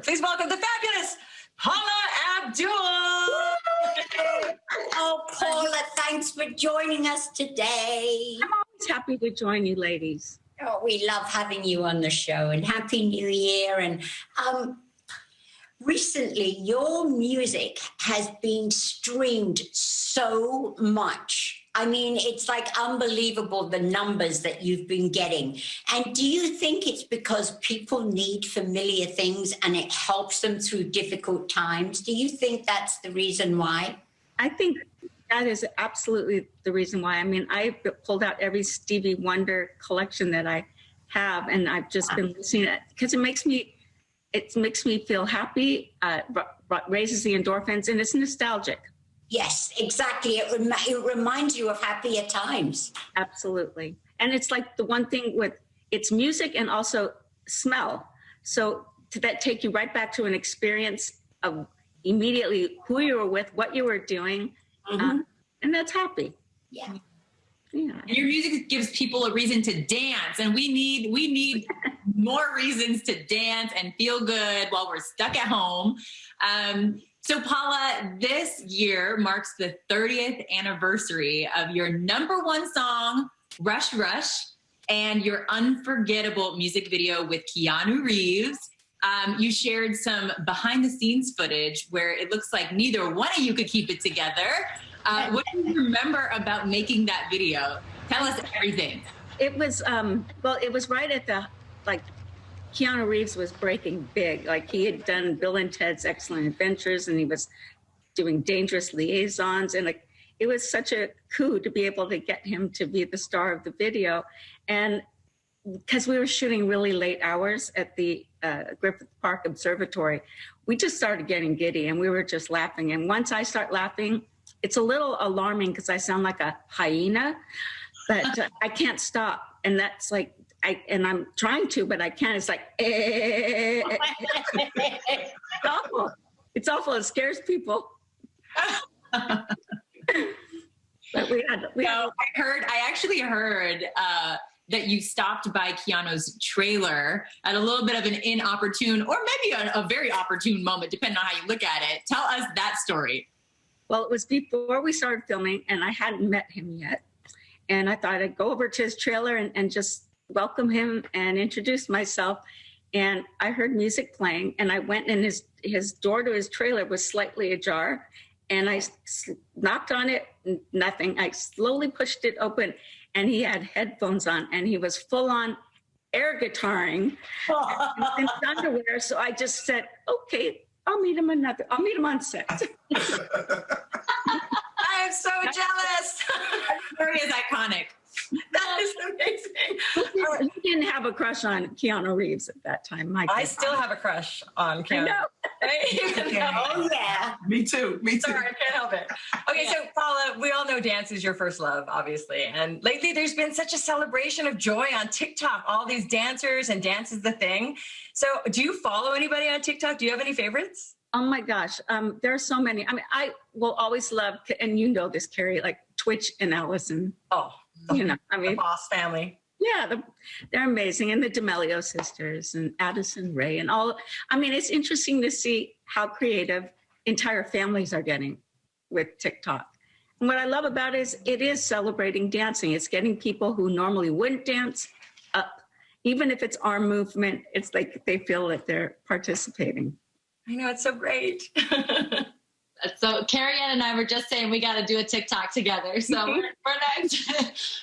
Please welcome the fabulous Paula Abdul. Oh, Paula, thanks for joining us today. I'm always happy to join you, ladies. Oh, we love having you on the show, and Happy New Year. And recently, your music has been streamed so much. I mean, it's like unbelievable, the numbers that you've been getting. And do you think it's because people need familiar things and it helps them through difficult times? Do you think that's the reason why? I think that is absolutely the reason why. I mean, I pulled out every Stevie Wonder collection that I have, and I've just been listening to it because it makes me feel happy, raises the endorphins, and it's nostalgic. Yes, exactly. It reminds you of happier times. Absolutely. And it's like the one thing with it's music and also smell. So that take you right back to an experience of immediately who you were with, what you were doing, and that's happy. Yeah. Yeah. Your music gives people a reason to dance, and we need more reasons to dance and feel good while we're stuck at home. So Paula, this year marks the 30th anniversary of your #1 song, Rush Rush, and your unforgettable music video with Keanu Reeves. You shared some behind the scenes footage where it looks like neither one of you could keep it together. What do you remember about making that video? Tell us everything. It was, it was right at the, Keanu Reeves was breaking big. Like, he had done Bill and Ted's Excellent Adventures, and he was doing Dangerous Liaisons. And it was such a coup to be able to get him to be the star of the video. And because we were shooting really late hours at the Griffith Park Observatory, we just started getting giddy, and we were just laughing. And once I start laughing, it's a little alarming because I sound like a hyena, but I can't stop. And that's like, I'm trying to, but I can't. It's like, It's awful. It's awful. It scares people. But I actually heard that you stopped by Keanu's trailer at a little bit of an inopportune, or maybe a very opportune moment, depending on how you look at it. Tell us that story. Well, it was before we started filming, and I hadn't met him yet. And I thought I'd go over to his trailer and just welcome him and introduce myself. And I heard music playing, and I went, and his door to his trailer was slightly ajar. And I knocked on it, nothing. I slowly pushed it open, and he had headphones on, and he was full on air guitaring in underwear. So I just said, okay, I'll meet him on set. I am so jealous. That story is iconic. That is amazing. He didn't have a crush on Keanu Reeves at that time. I still have a crush on Keanu. Oh, yeah. Me too. Sorry, I can't help it. Okay, so Paula, we all know dance is your first love, obviously. And lately there's been such a celebration of joy on TikTok. All these dancers, and dance is the thing. So do you follow anybody on TikTok? Do you have any favorites? Oh my gosh, there are so many. I mean, I will always love, and you know this, Carrie, like Twitch and Allison. Oh, the Boss family. Yeah, they're amazing. And the D'Amelio sisters and Addison Rae and all. I mean, it's interesting to see how creative entire families are getting with TikTok. And what I love about it is celebrating dancing. It's getting people who normally wouldn't dance up. Even if it's arm movement, it's like they feel that they're participating. I know, it's so great. So Carrie Ann and I were just saying we got to do a TikTok together. So we're next.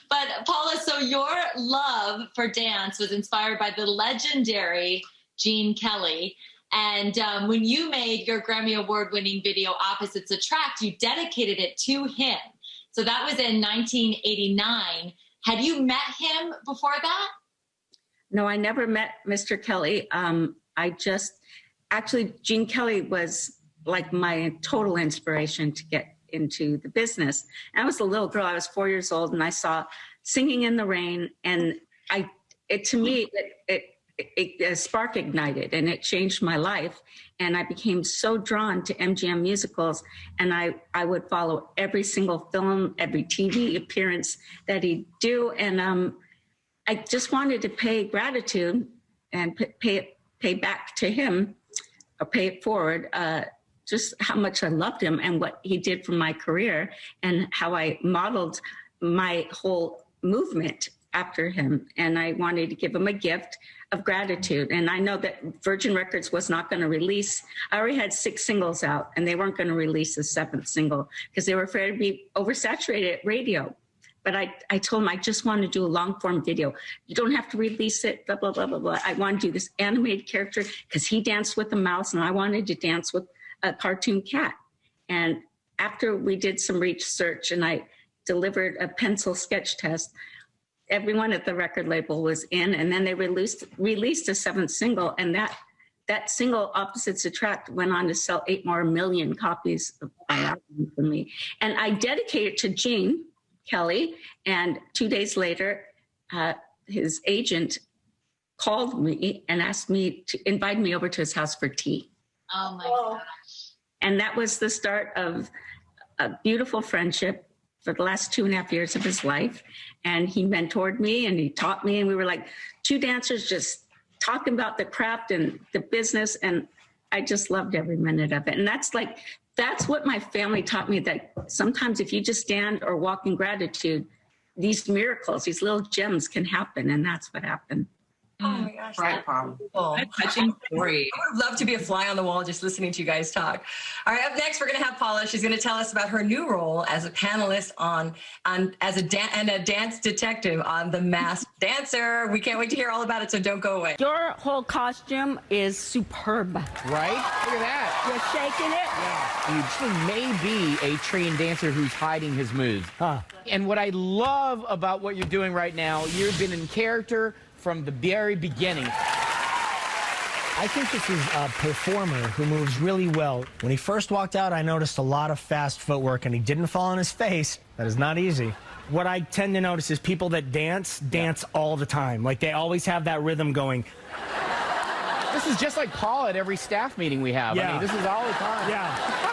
But Paula, so your love for dance was inspired by the legendary Gene Kelly. And when you made your Grammy Award-winning video, Opposites Attract, you dedicated it to him. So that was in 1989. Had you met him before that? No, I never met Mr. Kelly. Actually, Gene Kelly was like my total inspiration to get into the business. And I was a little girl. I was 4 years old, and I saw Singing in the Rain, and a spark ignited, and it changed my life. And I became so drawn to MGM musicals, and I would follow every single film, every TV appearance that he'd do. And I just wanted to pay gratitude and pay back to him pay it forward, just how much I loved him and what he did for my career and how I modeled my whole movement after him. And I wanted to give him a gift of gratitude. And I know that Virgin Records was not going to release, I already had 6 singles out and they weren't going to release a 7th single because they were afraid to be oversaturated at radio. But I told him, I just want to do a long form video. You don't have to release it, blah, blah, blah, blah, blah. I want to do this animated character because he danced with a mouse and I wanted to dance with a cartoon cat. And after we did some research and I delivered a pencil sketch test, everyone at the record label was in, and then they released a 7th single, and that single, Opposites Attract, went on to sell 8 more million copies of my album for me. And I dedicated it to Gene Kelly, and 2 days later, his agent called me and asked me to invite me over to his house for tea. Oh my gosh. And that was the start of a beautiful friendship for the last 2.5 years of his life. And he mentored me and he taught me, and we were like 2 dancers just talking about the craft and the business. And I just loved every minute of it. And that's what my family taught me, that sometimes if you just stand or walk in gratitude, these miracles, these little gems can happen. And that's what happened. Oh my gosh. Right, Paula. What a touching story. I would love to be a fly on the wall just listening to you guys talk. All right, up next, we're going to have Paula. She's going to tell us about her new role as a panelist and a dance detective on The Masked Dancer. We can't wait to hear all about it, so don't go away. Your whole costume is superb. Right? Look at that. You're shaking it. You may be a trained dancer who's hiding his moves. And what I love about what you're doing right now, you've been in character from the very beginning. I think this is a performer who moves really well. When he first walked out, I noticed a lot of fast footwork, and he didn't fall on his face. That is not easy. What I tend to notice is people that dance all the time. Like, they always have that rhythm going. This is just like Paula at every staff meeting we have. Yeah. I mean, this is all the time. Yeah.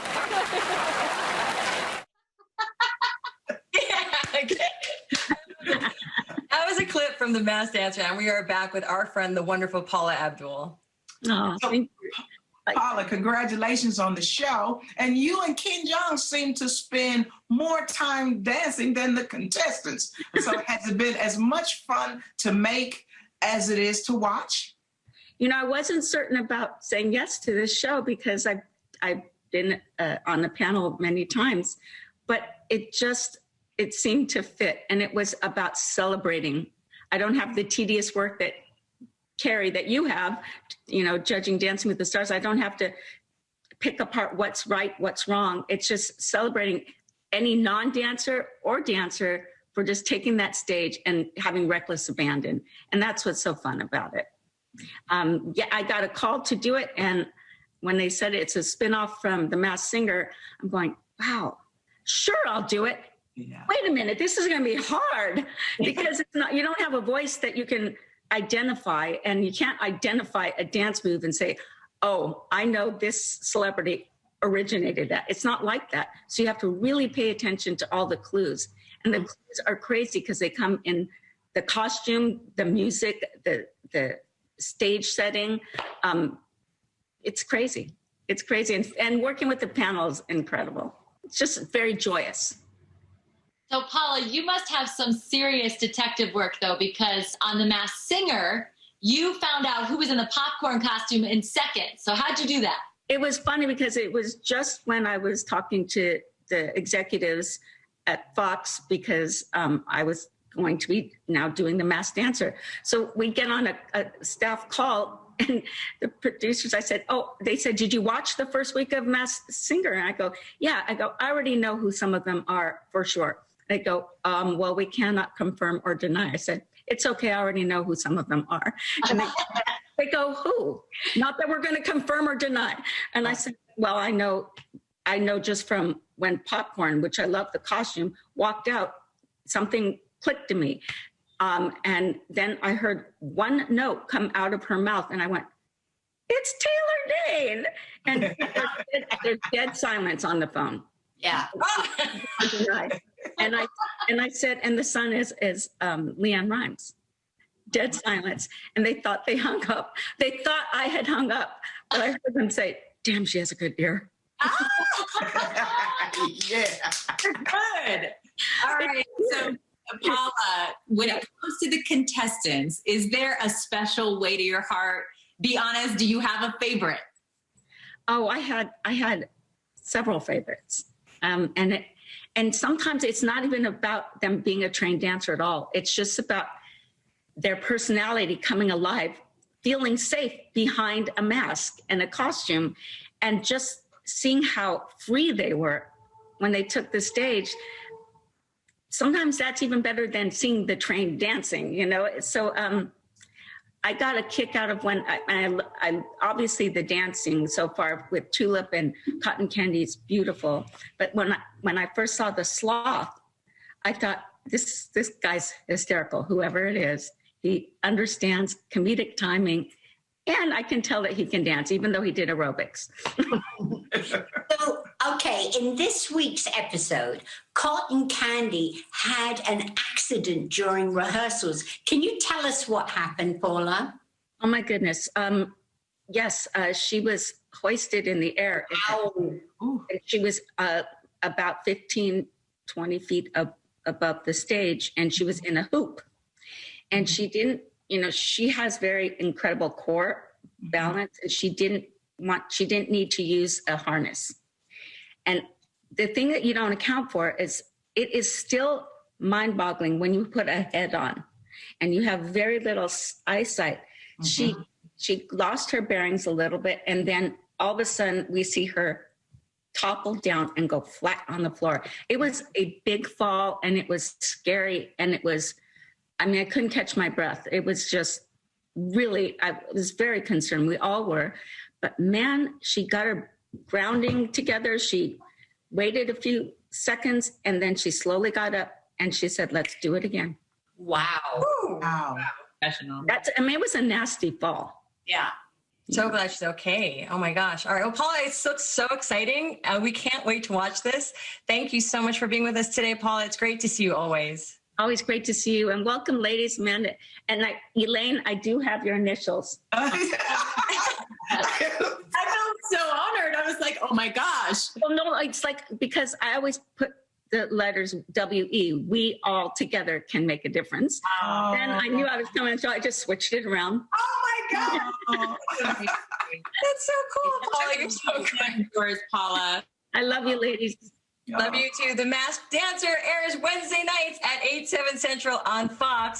That was a clip from The Masked Dancer, and we are back with our friend, the wonderful Paula Abdul. Oh, thank you. Paula, congratulations on the show. And you and Ken Jeong seem to spend more time dancing than the contestants. So has it been as much fun to make as it is to watch? You know, I wasn't certain about saying yes to this show because I've been on the panel many times, but it seemed to fit, and it was about celebrating. I don't have the tedious work that Carrie, that you have, you know, judging Dancing with the Stars. I don't have to pick apart what's right, what's wrong. It's just celebrating any non-dancer or dancer for just taking that stage and having reckless abandon. And that's what's so fun about it. I got a call to do it, and when they said it's a spinoff from The Masked Singer, I'm going, wow, sure, I'll do it. Yeah. Wait a minute, this is going to be hard because it's not, you don't have a voice that you can identify, and you can't identify a dance move and say, oh, I know this celebrity originated that. It's not like that. So you have to really pay attention to all the clues. And the clues are crazy because they come in the costume, the music, the stage setting. It's crazy. It's crazy. And working with the panel is incredible. It's just very joyous. So, Paula, you must have some serious detective work, though, because on The Masked Singer, you found out who was in the popcorn costume in seconds. So how'd you do that? It was funny because it was just when I was talking to the executives at Fox, because I was going to be now doing The Masked Dancer. So we get on a staff call, and the producers, I said, they said, did you watch the first week of Masked Singer? And I go, yeah. I go, I already know who some of them are for sure. They go, well, we cannot confirm or deny. I said, it's okay, I already know who some of them are. And they go, who? Not that we're going to confirm or deny. And I said, well, I know just from when Popcorn, which I love the costume, walked out, something clicked to me. And then I heard one note come out of her mouth, and I went, it's Taylor Dane. And there's dead silence on the phone. Yeah. And I said, and the son is Leanne Rimes. dead silence. And they thought they hung up. They thought I had hung up, but I heard them say, damn, she has a good ear. Yeah. Good. All right. So, Paula, when it comes to the contestants, is there a special way to your heart? Be honest. Do you have a favorite? Oh, I had several favorites. And sometimes it's not even about them being a trained dancer at all. It's just about their personality coming alive, feeling safe behind a mask and a costume, and just seeing how free they were when they took the stage. Sometimes that's even better than seeing the trained dancing, you know? So I got a kick out of when I obviously the dancing so far with Tulip and Cotton Candy is beautiful. But when I first saw the sloth, I thought, this guy's hysterical, whoever it is. He understands comedic timing, and I can tell that he can dance, even though he did aerobics. So, okay, in this week's episode, Cotton Candy had an accident during rehearsals. Can you tell us what happened, Paula? Oh, my goodness. Yes, she was hoisted in the air. Ow. She was about 15, 20 feet above the stage, and she was in a hoop. And she didn't, she has very incredible core balance, and she didn't need to use a harness. And the thing that you don't account for is it is still mind-boggling when you put a head on and you have very little eyesight. Mm-hmm. She lost her bearings a little bit, and then all of a sudden we see her topple down and go flat on the floor. It was a big fall, and it was scary, and I couldn't catch my breath. It was just really, I was very concerned. We all were. But man, she got her grounding together. She waited a few seconds, and then she slowly got up, and she said, let's do it again. Wow. Wow. Professional. It was a nasty fall. Yeah. So glad she's okay. Oh my gosh. All right. Well, Paula, it looks so exciting. We can't wait to watch this. Thank you so much for being with us today, Paula. It's great to see you always. Always great to see you, and welcome, ladies, Amanda. And Elaine, I do have your initials. I felt so honored. I was like, oh my gosh. Well, no, it's like, because I always put the letters W-E. We all together can make a difference. Oh. Then I knew I was coming, so I just switched it around. Oh my God. That's so cool, Paula. You're so good. Yours, Paula. I love you, ladies. Love you too. The Masked Dancer airs Wednesday nights at 8/7 Central on Fox.